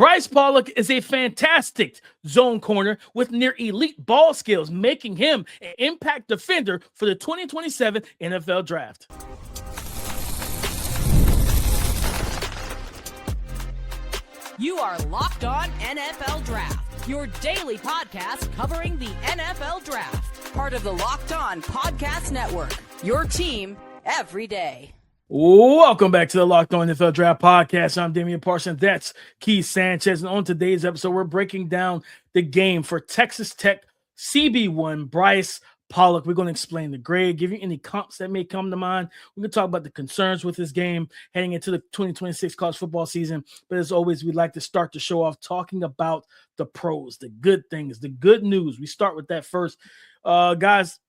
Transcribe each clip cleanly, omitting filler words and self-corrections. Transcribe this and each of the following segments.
Bryce Pollock is a fantastic zone corner with near elite ball skills, making him an impact defender for the 2027 NFL Draft. You are Locked On NFL Draft, your daily podcast covering the NFL Draft. Part of the Locked On Podcast Network, your team every day. Welcome back to the Locked On NFL Draft Podcast. I'm Damian Parson. That's Keith Sanchez. And on today's episode, we're breaking down the game for Texas Tech CB1 Bryce Pollock. We're going to explain the grade, give you any comps that may come to mind. We're going to talk about the concerns with this game heading into the 2026 college football season. But as always, we'd like to start the show off talking about the pros, the good things, the good news. We start with that first. Guys,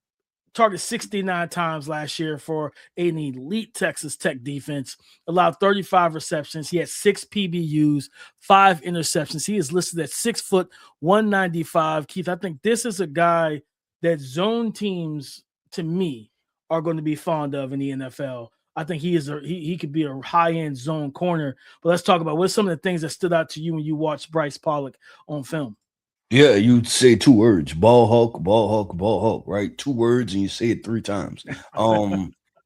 targeted 69 times last year for an elite Texas Tech defense, allowed 35 receptions. He had 6 PBUs, 5 interceptions. He is listed at 6 foot, 195. Keith, I think this is a guy that zone teams, to me, are going to be fond of in the NFL. I think he could be a high-end zone corner. But let's talk about what's some of the things that stood out to you when you watched Bryce Pollock on film. Yeah, you'd say 2 words: ball hawk, ball hawk, ball hawk, right? 2 words, and you say it 3 times.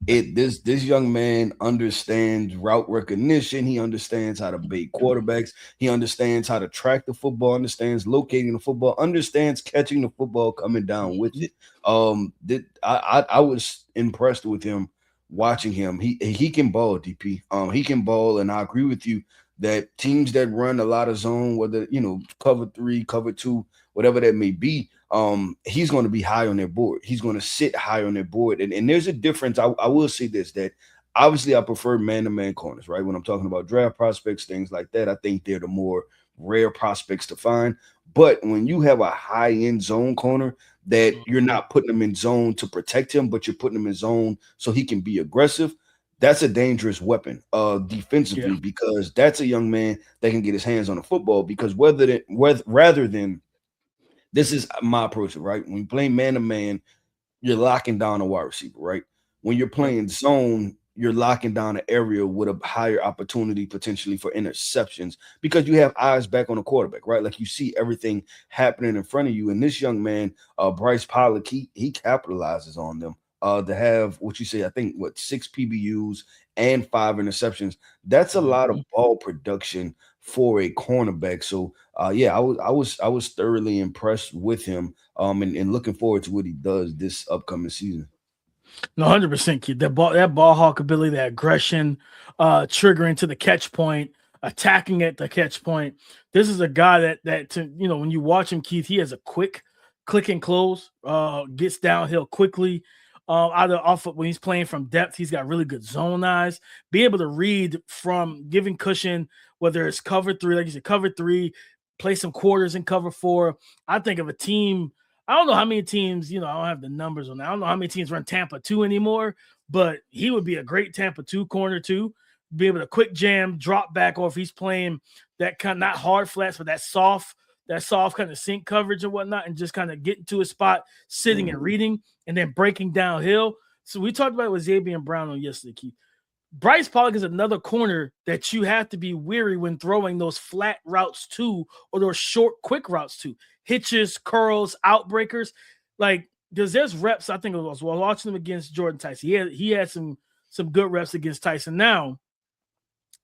This young man understands route recognition. He understands how to bait quarterbacks. He understands how to track the football, understands locating the football, understands catching the football, coming down with it. I was impressed with him watching him. He can ball, DP. He can ball, and I agree with you that teams that run a lot of zone, whether, cover 3, cover 2, whatever that may be, he's going to be high on their board. He's going to sit high on their board. And there's a difference. I will say this, that obviously I prefer man-to-man corners, right? When I'm talking about draft prospects, things like that, I think they're the more rare prospects to find. But when you have a high-end zone corner that you're not putting him in zone to protect him, but you're putting him in zone so he can be aggressive, that's a dangerous weapon defensively, because that's a young man that can get his hands on the football. Because rather than this is my approach, right? When you play man-to-man, you're locking down a wide receiver, right? When you're playing zone, you're locking down an area with a higher opportunity potentially for interceptions because you have eyes back on the quarterback, right? Like you see everything happening in front of you. And this young man, Bryce Pollock, he capitalizes on them. To have what you say, I think 6 PBUs and 5 interceptions. That's a lot of ball production for a cornerback. So I was thoroughly impressed with him. And looking forward to what he does this upcoming season. No, 100%, kid. That ball hawk ability, that aggression, triggering to the catch point, attacking at the catch point. This is a guy that when you watch him, Keith, he has a quick click and close, gets downhill quickly. When he's playing from depth, he's got really good zone eyes. Be able to read from giving cushion, whether it's cover 3, like you said, cover 3, play some quarters in cover 4. I think of a team. I don't know how many teams, I don't have the numbers on that. I don't know how many teams run Tampa 2 anymore, but he would be a great Tampa 2 corner too. Be able to quick jam, drop back, or if he's playing that kind of not hard flats, but that soft kind of sink coverage and whatnot, and just kind of getting to a spot, sitting and reading, and then breaking downhill. So we talked about it with Damian Brown on yesterday, Keith. Bryce Pollock is another corner that you have to be wary when throwing those flat routes to, or those short, quick routes to. Hitches, curls, outbreakers. Like, because there's reps, I think it was while watching him against Jordyn Tyson. He had some good reps against Tyson. Now,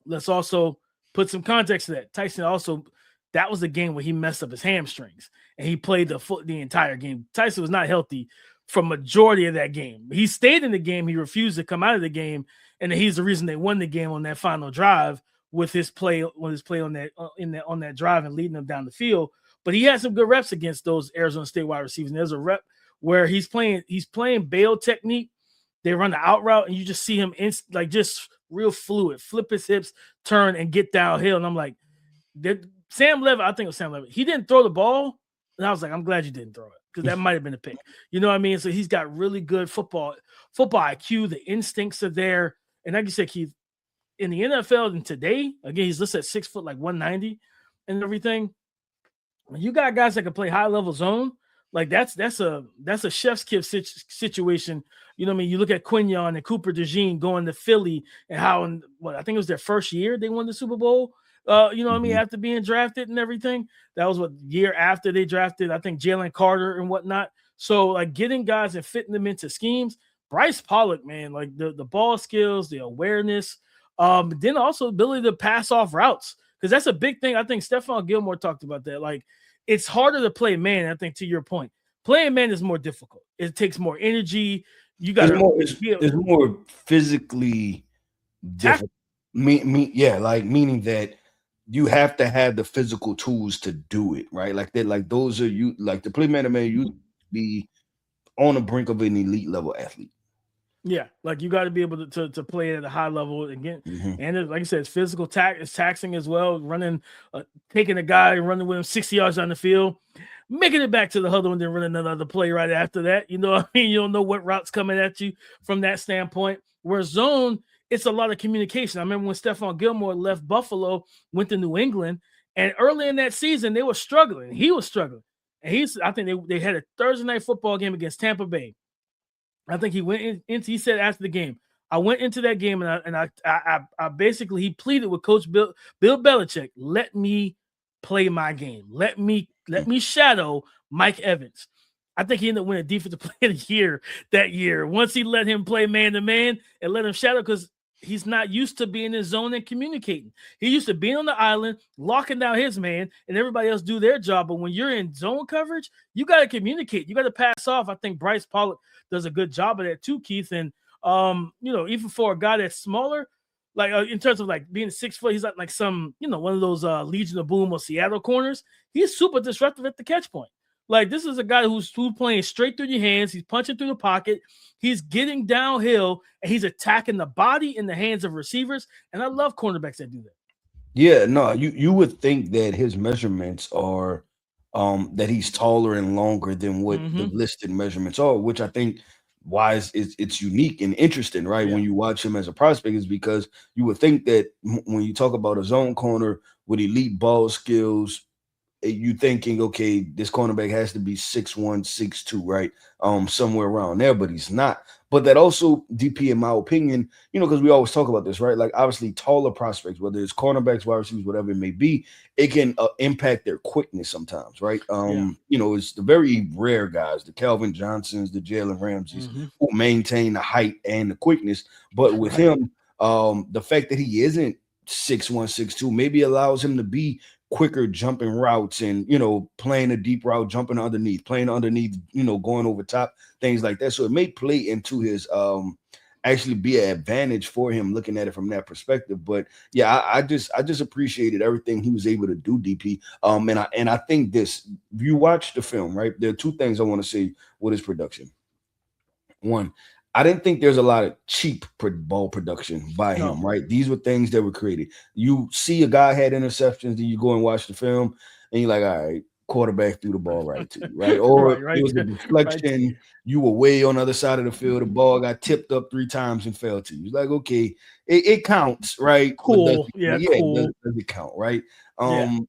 let's also put some context to that. Tyson also, that was the game where he messed up his hamstrings, and he played the entire game. Tyson was not healthy for majority of that game. He stayed in the game. He refused to come out of the game, and he's the reason they won the game on that final drive with his play on that drive and leading them down the field. But he had some good reps against those Arizona State wide receivers. And there's a rep where he's playing bail technique. They run the out route, and you just see him just real fluid, flip his hips, turn, and get downhill. And I'm like, Sam Levitt, I think it was Sam Levitt. He didn't throw the ball, and I was like, I'm glad you didn't throw it, because that might have been a pick. You know what I mean? So he's got really good football IQ. The instincts are there. And like you said, Keith, in the NFL and today, again, he's listed at 6 foot, like 190 and everything. When you got guys that can play high level zone, like that's a chef's kiss situation. You know what I mean? You look at Quignon and Cooper DeJean going to Philly, and how I think it was their first year they won the Super Bowl. You know what I mean, after being drafted and everything. That was what year after they drafted, I think, Jalen Carter and whatnot. So like getting guys and fitting them into schemes. Bryce Pollock, man, like the ball skills, the awareness, then also ability to pass off routes. Because that's a big thing. I think Stephon Gilmore talked about that. Like, it's harder to play man, I think, to your point. Playing man is more difficult. It takes more energy. You got to it's more physically difficult. Meaning that you have to have the physical tools to do it, right? Like that, like those are you like to play man to man, you be on the brink of an elite level athlete. Yeah, like you got to be able to play at a high level again. And like I said, it's physical it's taxing as well. Running, taking a guy and running with him 60 yards on the field, making it back to the huddle and then running another play right after that. You know what I mean? You don't know what route's coming at you from that standpoint. Where zone, it's a lot of communication. I remember when Stephon Gilmore left Buffalo, went to New England, and early in that season, they were struggling. He was struggling. And I think they had a Thursday night football game against Tampa Bay. I think he went into. He said after the game, I went into that game and I basically he pleaded with Coach Bill Belichick, let me play my game, let me shadow Mike Evans. I think he ended up winning Defensive Player of the Year that year once he let him play man to man and let him shadow because he's not used to being in zone and communicating. He used to being on the island, locking down his man, and everybody else do their job. But when you're in zone coverage, you got to communicate. You got to pass off. I think Bryce Pollock does a good job of that too, Keith. And even for a guy that's smaller, like in terms of like being 6 foot, he's like some, one of those Legion of Boom or Seattle corners. He's super disruptive at the catch point. Like this is a guy who's playing straight through your hands. He's punching through the pocket. He's getting downhill and he's attacking the body in the hands of receivers. And I love cornerbacks that do that. Yeah, no, you would think that his measurements are that he's taller and longer than what the listed measurements are, which I think why it's unique and interesting, right? Yeah. When you watch him as a prospect is because you would think that when you talk about a zone corner with elite ball skills, you thinking, okay, this cornerback has to be 6'1", 6'2", right? Somewhere around there, but he's not. But that also, DP, in my opinion, because we always talk about this, right? Like obviously taller prospects, whether it's cornerbacks, wide receivers, whatever it may be, it can impact their quickness sometimes, right? It's the very rare guys, the Calvin Johnsons, the Jalen Ramseys, who maintain the height and the quickness. But with him, the fact that he isn't 6'1", 6'2", maybe allows him to be quicker jumping routes and playing a deep route, jumping underneath, playing underneath, going over top, things like that. So it may play into his actually be an advantage for him looking at it from that perspective. But yeah, I just appreciated everything he was able to do, DP. And I think this, if you watch the film, right, there are two things I want to say with his production. One, I didn't think there's a lot of cheap ball production by him, right? These were things that were created. You see a guy had interceptions, then you go and watch the film, and you're like, all right, quarterback threw the ball right to you, right? Or it was a deflection, you were way on the other side of the field, the ball got tipped up 3 times and fell to you. It's like, okay, it counts, right? Cool. Does it count, right? And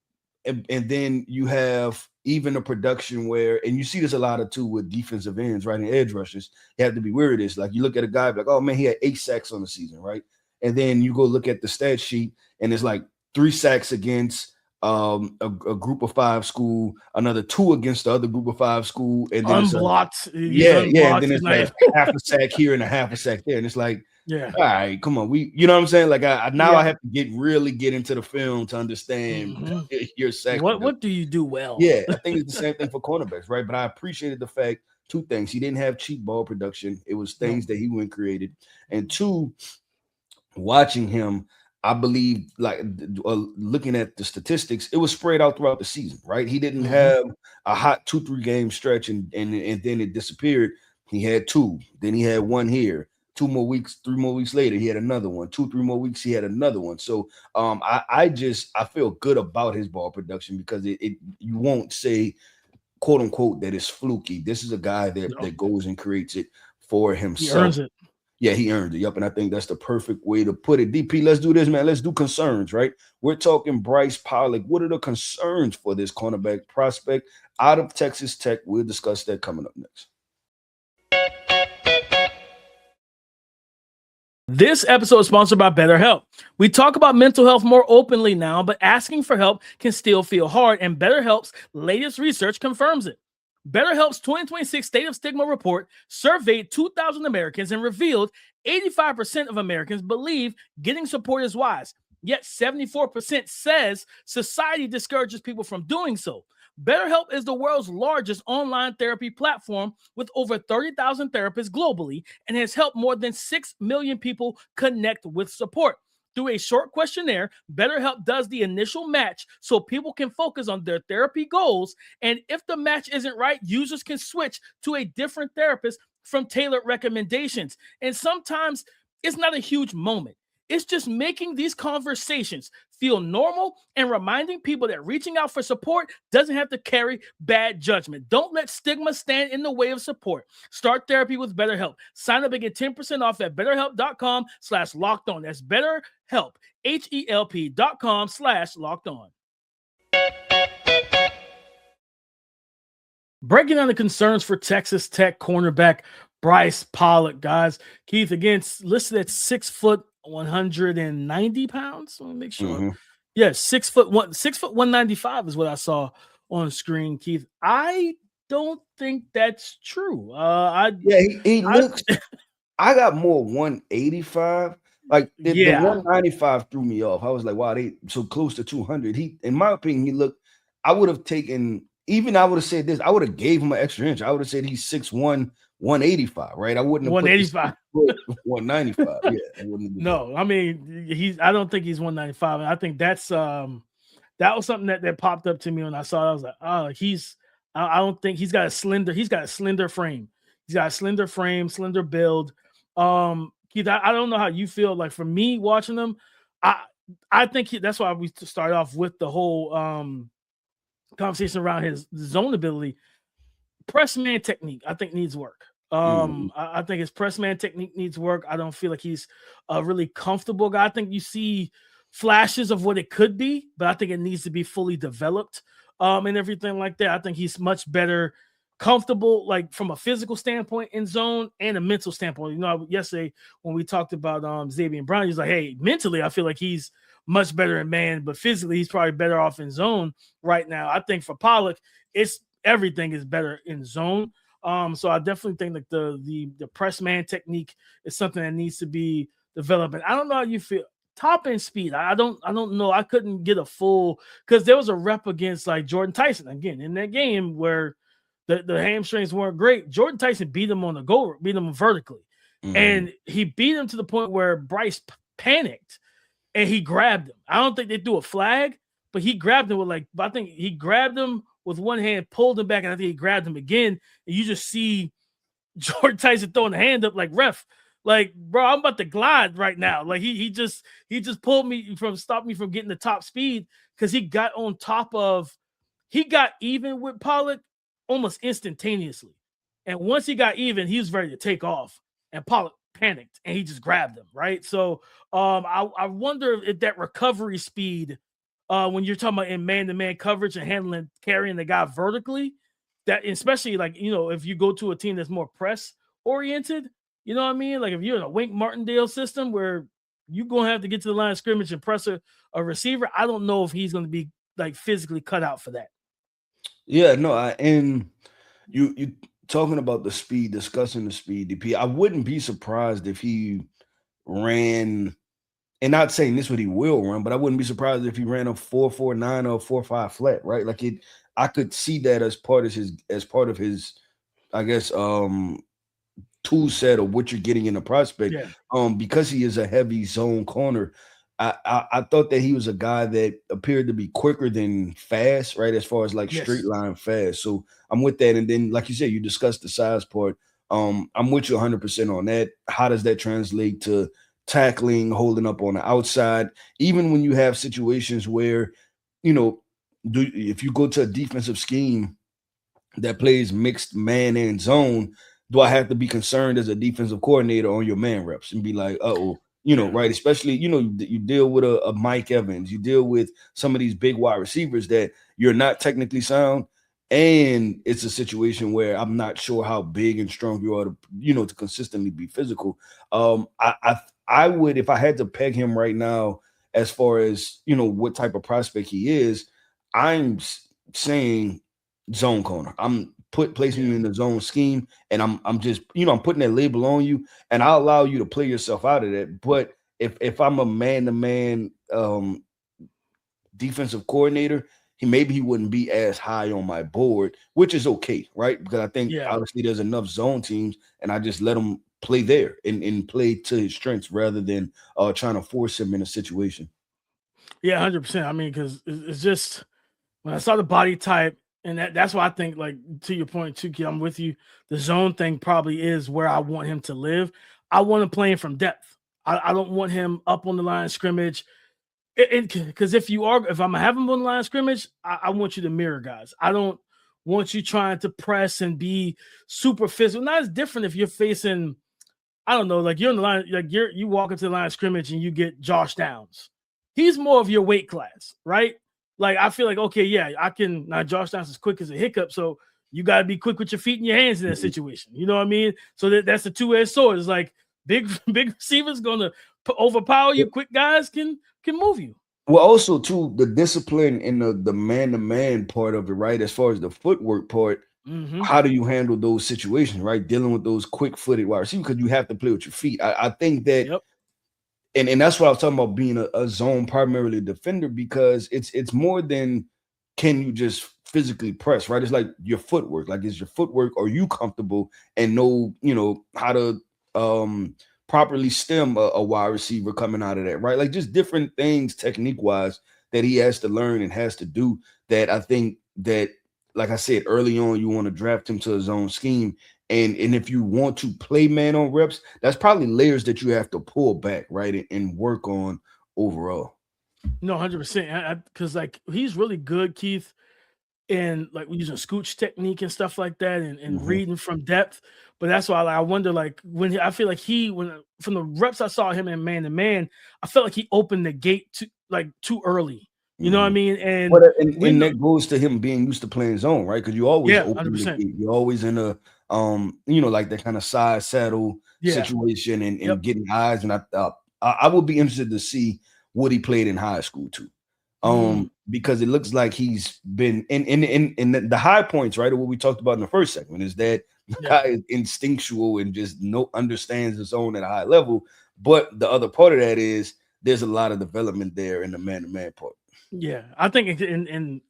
then you have even a production where, and you see this a lot of too with defensive ends, right? And edge rushers, you have to be wary of this. Like you look at a guy like, oh man, he had 8 sacks on the season, right? And then you go look at the stat sheet and it's like 3 sacks against a group of 5 school, another 2 against the other group of 5 school, and then unblocked. And then it's like half a sack here and a half a sack there, and it's like, all right, come on, you know what I'm saying? Like I have to really get into the film to understand your sack. What do you do well? Yeah, I think it's the same thing for cornerbacks, right? But I appreciated the fact 2 things: he didn't have cheap ball production; it was things that he went created, and 2, watching him. I believe, like looking at the statistics, it was spread out throughout the season, right? He didn't have a hot 2-3 game stretch and then it disappeared. He had 2, then he had 1 here, 2 more weeks, 3 more weeks later, he had another one, 2-3 more weeks, he had another one. So I feel good about his ball production because you won't say, quote unquote, that it's fluky. This is a guy that goes and creates it for himself. He earns it. Yeah, he earned it. Yep. And I think that's the perfect way to put it. DP, let's do this, man. Let's do concerns, right? We're talking Bryce Pollock. What are the concerns for this cornerback prospect out of Texas Tech? We'll discuss that coming up next. This episode is sponsored by BetterHelp. We talk about mental health more openly now, but asking for help can still feel hard, and BetterHelp's latest research confirms it. BetterHelp's 2026 State of Stigma report surveyed 2,000 Americans and revealed 85% of Americans believe getting support is wise, yet 74% says society discourages people from doing so. BetterHelp is the world's largest online therapy platform with over 30,000 therapists globally and has helped more than 6 million people connect with support. Through a short questionnaire, BetterHelp does the initial match so people can focus on their therapy goals. And if the match isn't right, users can switch to a different therapist from tailored recommendations. And sometimes it's not a huge moment. It's just making these conversations feel normal and reminding people that reaching out for support doesn't have to carry bad judgment. Don't let stigma stand in the way of support. Start therapy with BetterHelp. Sign up and get 10% off at betterhelp.com/lockedon. That's BetterHelp, HELP.com/lockedon. Breaking down the concerns for Texas Tech cornerback Bryce Pollock, guys. Keith, again, listed at 6 foot 190 pounds. Let me make sure. Mm-hmm. Yeah, 6 foot 195 is what I saw on screen, Keith. I don't think that's true. He looks. I got more 185. Like the 195 threw me off. I was like, wow, they so close to 200. He, in my opinion, he looked. I would have taken. Even I would have said this. I would have gave him an extra inch. I would have said he's 6'1", 185. Right? I wouldn't have 185. 195. Yeah. No, I mean I don't think he's 195. I think that's that was something that popped up to me when I saw it. I was like, oh, I don't think he's got a slender frame. He's got a slender frame, slender build. Keith, I don't know how you feel. Like for me watching him, I think that's why we start off with the whole conversation around his zone ability. Press man technique, I think, needs work. I think his press man technique needs work. I don't feel like he's a really comfortable guy. I think you see flashes of what it could be, but I think it needs to be fully developed and everything like that. I think he's much better comfortable, like from a physical standpoint in zone and a mental standpoint. You know, yesterday when we talked about Damian Brown, he's like, hey, mentally, I feel like he's much better in man, but physically, he's probably better off in zone right now. I think for Pollock, everything is better in zone. So I definitely think like the press man technique is something that needs to be developed. And I don't know how you feel. Top end speed, I don't know. I couldn't get a full because there was a rep against like Jordyn Tyson again in that game where the hamstrings weren't great. Jordyn Tyson beat him on the goal, beat him vertically, and he beat him to the point where Bryce panicked and he grabbed him. I don't think they threw a flag, but he grabbed him with I think he grabbed him with one hand, pulled him back, and I think he grabbed him again. And you just see Jordyn Tyson throwing the hand up like, ref, like, bro, I'm about to glide right now. Like he just pulled me stopped me from getting the top speed because he got even with Pollock almost instantaneously. And once he got even, he was ready to take off. And Pollock panicked and he just grabbed him, right? So I wonder if that recovery speed, when you're talking about in man-to-man coverage and carrying the guy vertically, that especially like, you know, if you go to a team that's more press oriented, you know what I mean? Like if you're in a Wink Martindale system where you're going to have to get to the line of scrimmage and press a receiver, I don't know if he's going to be like physically cut out for that. Yeah, no, and you talking about the speed, discussing the speed, DP, I wouldn't be surprised if he ran, and not saying this what he will run, but I wouldn't be surprised if he ran a 4.49 or 4.5 flat, right? Like I could see that as part of his, I guess, tool set of what you're getting in a prospect. Yeah. Because he is a heavy zone corner, I thought that he was a guy that appeared to be quicker than fast, right? As far as like straight line fast. So I'm with that. And then, like you said, you discussed the size part. I'm with you 100% on that. How does that translate to tackling, holding up on the outside? Even when you have situations where, you know, if you go to a defensive scheme that plays mixed man and zone, do I have to be concerned as a defensive coordinator on your man reps and be like, uh-oh, you know, right? Especially, you know, you deal with a Mike Evans, you deal with some of these big wide receivers that you're not technically sound, and it's a situation where I'm not sure how big and strong you are to, you know, to consistently be physical. I I would, if I had to peg him right now, as far as what type of prospect he is, I'm saying zone corner. I'm placing you in the zone scheme, and I'm just I'm putting that label on you, and I'll allow you to play yourself out of that. But if I'm a man-to-man defensive coordinator, he wouldn't be as high on my board, which is okay, right? Because I think obviously there's enough zone teams, and I just let him play there and play to his strengths rather than trying to force him in a situation. Yeah, 100%. I mean, because it's just when I saw the body type, and that's why I think, like, to your point too, Kid, I'm with you. The zone thing probably is where I want him to live. I want him playing from depth. I don't want him up on the line of scrimmage. Because if I'm gonna have him on the line of scrimmage, I want you to mirror guys. I don't want you trying to press and be super physical. Not as different if you're facing, I don't know, like you're on the line, like you walk into the line of scrimmage and you get Josh Downs. He's more of your weight class, right? Like I feel like, okay, yeah, I can. Now Josh Downs is quick as a hiccup, so you got to be quick with your feet and your hands in that situation. You know what I mean? So that's the two-edged sword. It's like big receivers gonna overpower you. Quick guys can move you. Well, also too, the discipline in the man-to-man part of it, right? As far as the footwork part, how do you handle those situations, right? Dealing with those quick-footed wide receivers, because you have to play with your feet. I think that, and that's what I was talking about, being a zone primarily defender, because it's more than can you just physically press, right? It's like your footwork. Like, is your footwork, are you comfortable and know how to properly stem a wide receiver coming out of that, right? Like just different things technique-wise that he has to learn and has to do, that I think that, like I said, early on, you want to draft him to a zone scheme. And if you want to play man on reps, that's probably layers that you have to pull back, right? And work on overall. No, 100%. Because like he's really good, Keith, and like using scooch technique and stuff like that, and reading from depth. But that's why I wonder, like when I feel like when from the reps I saw him in man to man, I felt like he opened the gate too early. You know what I mean? And and that goes to him being used to playing zone, right? Because you always open 100%. the gate. You're always in a like that kind of side saddle situation and getting eyes. And I would be interested to see what he played in high school too. Because it looks like he's been in the high points, right? Of what we talked about in the first segment is that the guy is instinctual and just understands his own at a high level. But the other part of that is there's a lot of development there in the man-to-man part. Yeah, I think and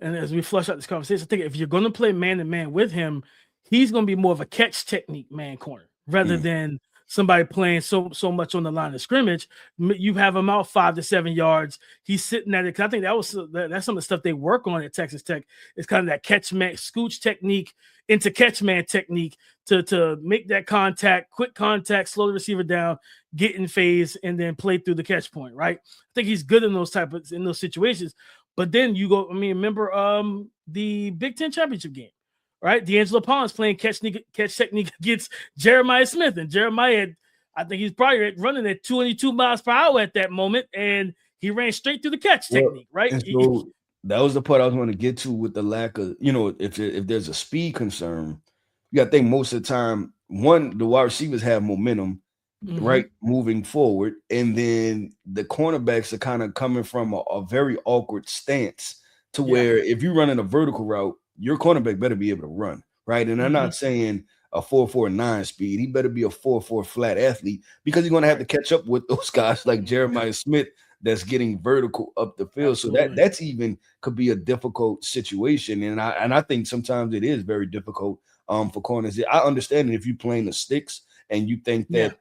as we flush out this conversation, I think if you're going to play man to man with him, he's going to be more of a catch technique man corner rather than somebody playing so much on the line of scrimmage. You have him out 5 to 7 yards. He's sitting at it, because I think that's some of the stuff they work on at Texas Tech. It's kind of that catch man scooch technique into catch man technique to make that contact, quick contact, slow the receiver down, get in phase, and then play through the catch point. Right? I think he's good in those situations. But then you go. I mean, remember the Big Ten championship game. Right, D'Angelo Pons playing catch technique against Jeremiah Smith, and Jeremiah, I think he's probably running at 22 miles per hour at that moment, and he ran straight through the catch technique. Right, and so that was the part I was going to get to with the lack of, if there's a speed concern, you got to think most of the time, the wide receivers have momentum, right, moving forward, and then the cornerbacks are kind of coming from a very awkward stance to where if you're running a vertical route, your cornerback better be able to run, right? And I'm not saying a 4.49 speed. He better be a 4.4 flat athlete, because he's going to have to catch up with those guys like Jeremiah Smith that's getting vertical up the field. Absolutely. So that's even could be a difficult situation. And I think sometimes it is very difficult for corners. I understand that if you're playing the sticks and you think that,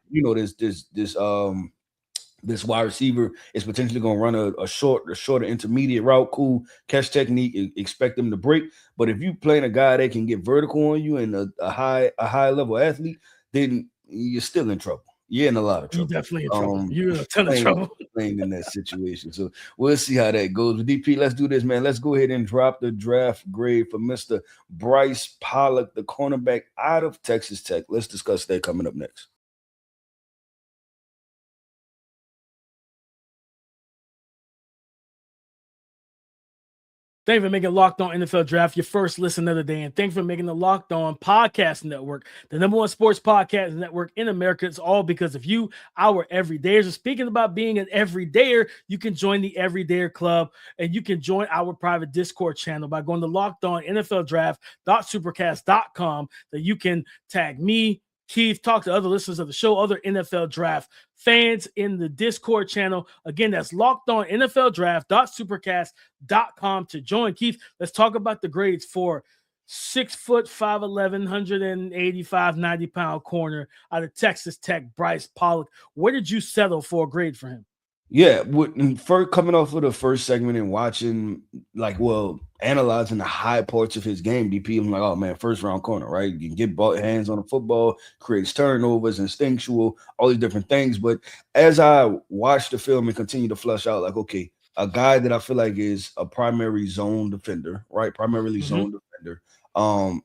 this wide receiver is potentially going to run a shorter intermediate route, cool catch technique, expect them to break. But if you playing a guy that can get vertical on you and a high level athlete, then you're still in trouble. You're in a lot of trouble. You're definitely in trouble. You're in a ton of trouble playing in that situation. So we'll see how that goes. But DP, let's do this, man. Let's go ahead and drop the draft grade for Mr. Bryce Pollock, the cornerback out of Texas Tech. Let's discuss that coming up next. Thank you for making Locked On NFL Draft your first listen of the day. And thank you for making the Locked On Podcast Network the #1 sports podcast network in America. It's all because of you, our everydayers. And speaking about being an everydayer, you can join the Everydayer Club and you can join our private Discord channel by going to lockedonnfldraft.supercast.com that you can tag me, Keith, talk to other listeners of the show, other NFL Draft fans in the Discord channel. Again, that's lockedonnfldraft.supercast.com to join. Keith, let's talk about the grades for 6'5", 185, 90-pound corner out of Texas Tech, Bryce Pollock. Where did you settle for a grade for him? Yeah, first coming off of the first segment and watching, analyzing the high parts of his game, DP, I'm like, oh man, first round corner, right? You can get hands on the football, creates turnovers, instinctual, all these different things. But as I watched the film and continue to flush out, like, okay, a guy that I feel like is a primary zone defender, right? Primarily zone defender. I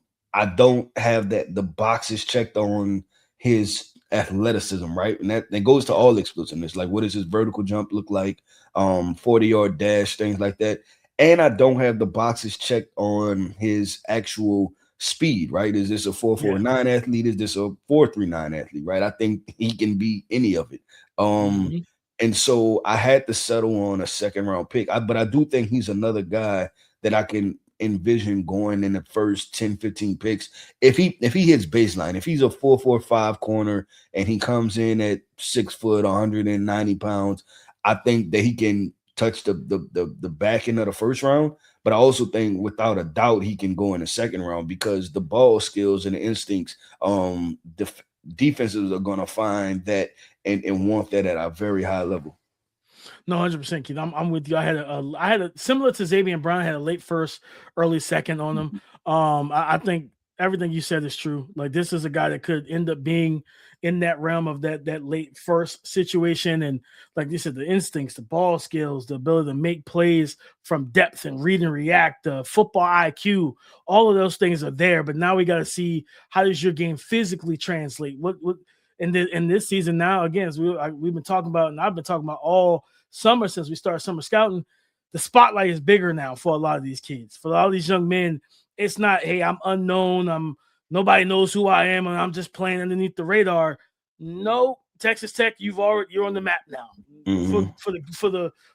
don't have the boxes checked on his athleticism, right? And that goes to all explosiveness. Like, what does his vertical jump look like? 40-yard dash, things like that. And I don't have the boxes checked on his actual speed, right? Is this a 4.49 athlete? Is this a 4.39 athlete, right? I think he can be any of it. And so I had to settle on a second round pick. But I do think he's another guy that I can envision going in the first 10, 15 picks. If he hits baseline, if he's a 4.45 corner and he comes in at 6 foot, 190 pounds, I think that he can touch the back end of the first round. But I also think without a doubt he can go in the second round because the ball skills and the instincts, defenses are going to find that and want that at a very high level. No, 100%, Keith. I'm with you. I had a similar to Damian Brown. I had a late first, early second on him. I think everything you said is true. Like, this is a guy that could end up being in that realm of that late first situation. And like you said, the instincts, the ball skills, the ability to make plays from depth and read and react, the football IQ, all of those things are there. But now we got to see, how does your game physically translate? What in this season now, again, as we've been talking about, and I've been talking about all summer since we started summer scouting, the spotlight is bigger now for a lot of these kids. For a lot of these young men, it's not, hey, I'm unknown, nobody knows who I am, and I'm just playing underneath the radar. No, Texas Tech, you're on the map now.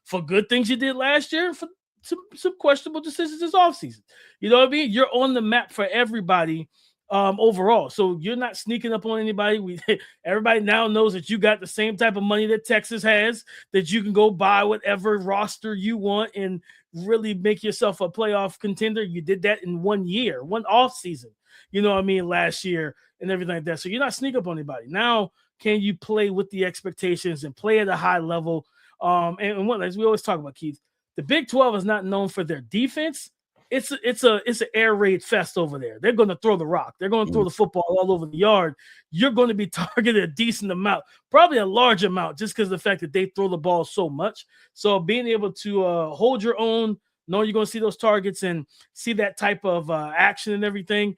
For good things you did last year, for some questionable decisions this offseason. You know what I mean? You're on the map for everybody. Overall, so you're not sneaking up on anybody. Everybody now knows that you got the same type of money that Texas has, that you can go buy whatever roster you want and really make yourself a playoff contender. You did that in 1 year, one off season, you know what I mean, last year and everything like that. So you're not sneaking up on anybody. Now, can you play with the expectations and play at a high level? And what, as we always talk about, Keith, the Big 12 is not known for their defense. It's an air raid fest over there. They're going to throw the rock. They're going to throw the football all over the yard. You're going to be targeted a decent amount, probably a large amount, just because of the fact that they throw the ball so much. So being able to hold your own, knowing you're going to see those targets and see that type of action and everything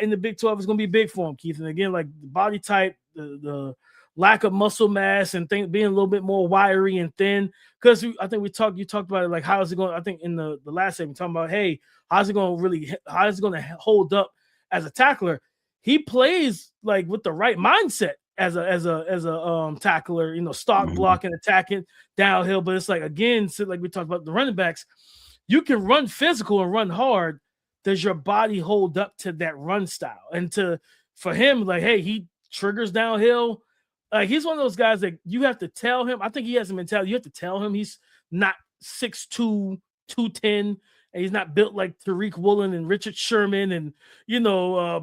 in the Big 12 is going to be big for him, Keith. And again, like the body type, the lack of muscle mass and being a little bit more wiry and thin. Because I think you talked about it, like how is it going? I think in the last segment, talking about, hey, how is it going to hold up as a tackler? He plays like with the right mindset as a tackler, stock blocking, attacking downhill. But it's like, again, so like we talked about the running backs, you can run physical and run hard. Does your body hold up to that run style? And for him, like, hey, he triggers downhill. Like, he's one of those guys that you have to tell him. I think he has a mentality. You have to tell him he's not 6'2", 210, and he's not built like Tariq Woolen and Richard Sherman and,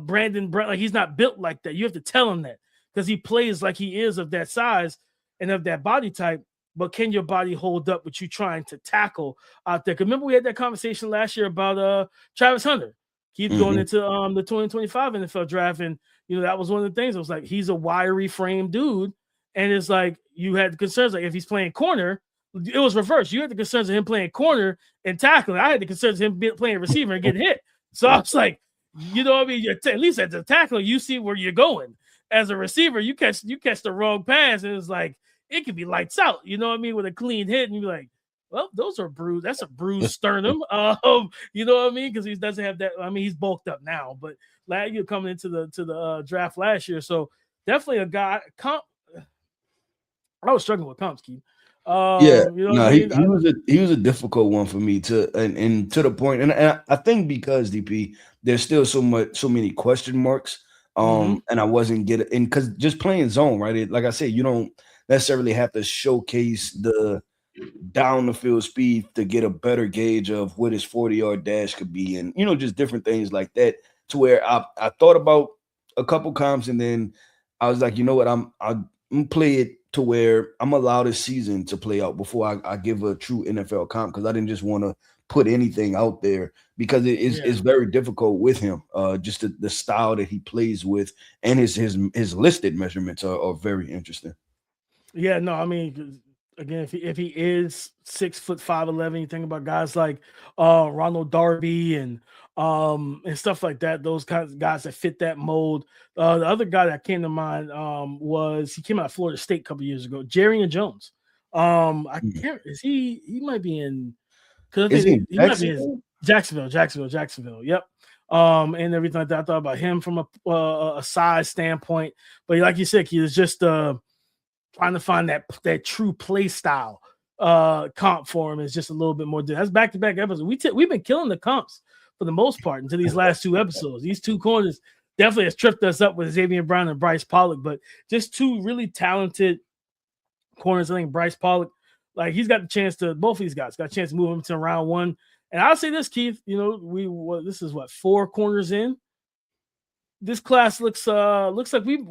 Brandon Brown. Like, he's not built like that. You have to tell him that because he plays like he is of that size and of that body type. But can your body hold up with you trying to tackle out there? Because remember, we had that conversation last year about Travis Hunter. Keep going into the 2025 NFL draft, and that was one of the things. I was like, he's a wiry frame dude, and it's like you had the concerns like if he's playing corner, it was reversed. You had the concerns of him playing corner and tackling. I had the concerns of him playing receiver and getting hit. So I was like, you know what I mean? At least as a tackler, you see where you're going. As a receiver, you catch the wrong pass, and it's like it could be lights out. You know what I mean? With a clean hit, and you're like, well, those are bruised. That's a bruised sternum. You know what I mean? Because he doesn't have that. I mean, he's bulked up now, but last year coming into the draft last year, so definitely a guy. I was struggling with comps, Keith. Yeah, You know what no, I mean? he was a difficult one for me to and to the point, and I think because DP, there's still so many question marks. And I wasn't getting, and because just playing zone, right? Like I said, you don't necessarily have to showcase the down the field speed to get a better gauge of what his 40-yard dash could be, and just different things like that. To where I thought about a couple comps, and then I was like, you know what, I'm play it to where I'm allowed a season to play out before I give a true NFL comp, because I didn't just want to put anything out there, because it's very difficult with him. Just the style that he plays with, and his listed measurements are very interesting. Yeah, no, I mean, again, if he is 6'5", you think about guys like Ronald Darby and stuff like that. Those kinds of guys that fit that mold. The other guy that came to mind was, he came out of Florida State a couple years ago, Jordyn Jones. I can't. Is he might be in? Because I think he might be in Jacksonville. Yep. And everything like that. I thought about him from a size standpoint, but like you said, he was just trying to find that true play style comp for him is just a little bit more. That's back-to-back episodes. We've been killing the comps for the most part until these last two episodes. These two corners definitely has tripped us up with Damian Brown and Bryce Pollock, but just two really talented corners. I think Bryce Pollock, like, he's got the chance to, both of these guys got a chance to move him to round one. And I'll say this, Keith, this is what, 4 corners in. This class looks like we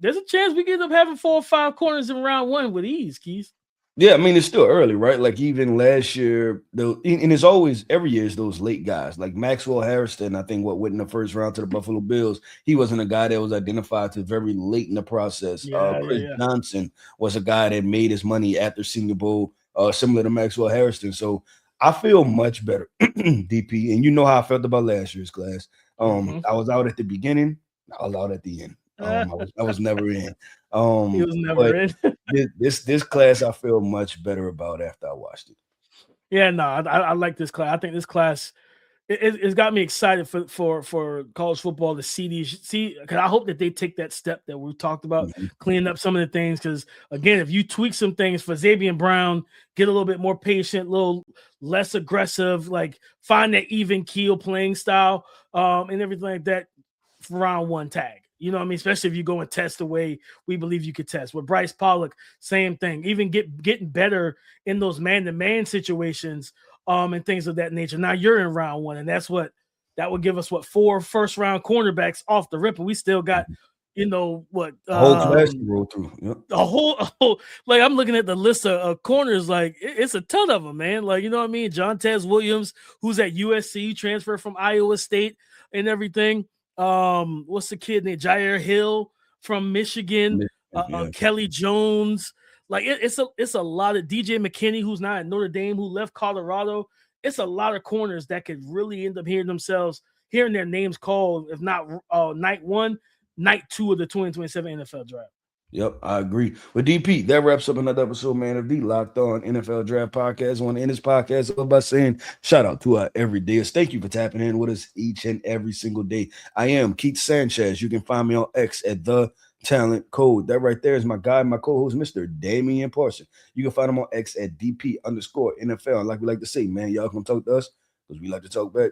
there's a chance we could end up having 4 or 5 corners in round one with ease, Keith. Yeah, I mean, it's still early, right? Like, even last year, and it's always, every year is those late guys. Like Maxwell Harrison, I think went in the first round to the Buffalo Bills. He wasn't a guy that was identified to very late in the process. Chris Johnson was a guy that made his money after Senior Bowl, similar to Maxwell Harrison. So I feel much better, DP. And you know how I felt about last year's class. I was out at the beginning. I was out at the end. I was never in. He was never in. this class I feel much better about after I watched it. Yeah, no, I like this class. I think this class it's got me excited for college football to see because I hope that they take that step that we talked about, cleaning up some of the things. Because again, if you tweak some things for Damian Brown, get a little bit more patient, a little less aggressive, like find that even keel playing style, and everything like that for round one tag. You know what I mean? Especially if you go and test the way we believe you could test. With Bryce Pollock, same thing. Even getting better in those man-to-man situations, and things of that nature. Now you're in round one, and that would give us 4 first-round cornerbacks off the rip, and we still got, the whole class to roll through. Yep. A whole like, I'm looking at the list of corners, like it's a ton of them, man. Like, you know what I mean? John Tez Williams, who's at USC, transferred from Iowa State and everything. What's the kid named Jair Hill from Michigan? Kelly Jones. Like, it's a lot of DJ McKinney, who's not at Notre Dame, who left Colorado. It's a lot of corners that could really end up hearing their names called, if not night 1, night 2 of the 2027 NFL draft. Yep, I agree. With DP, that wraps up another episode, man, of the Locked On NFL Draft Podcast. I want to end this podcast by saying shout out to our everydayers. Thank you for tapping in with us each and every single day. I am Keith Sanchez. You can find me on X at The Talent Code. That right there is my guy, my co-host, Mr. Damian Parson. You can find him on X at DP_NFL. And like we like to say, man, y'all come talk to us because we like to talk back.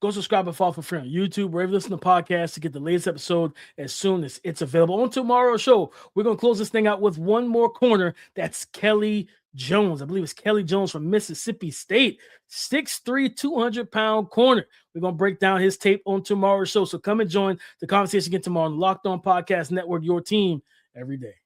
Go subscribe and follow for free on YouTube, wherever you listen to podcasts, to get the latest episode as soon as it's available. On tomorrow's show, we're going to close this thing out with one more corner. That's Kelly Jones. I believe it's Kelly Jones from Mississippi State. 6'3", 200-pound corner. We're going to break down his tape on tomorrow's show. So come and join the conversation again tomorrow on the Locked On Podcast Network, your team every day.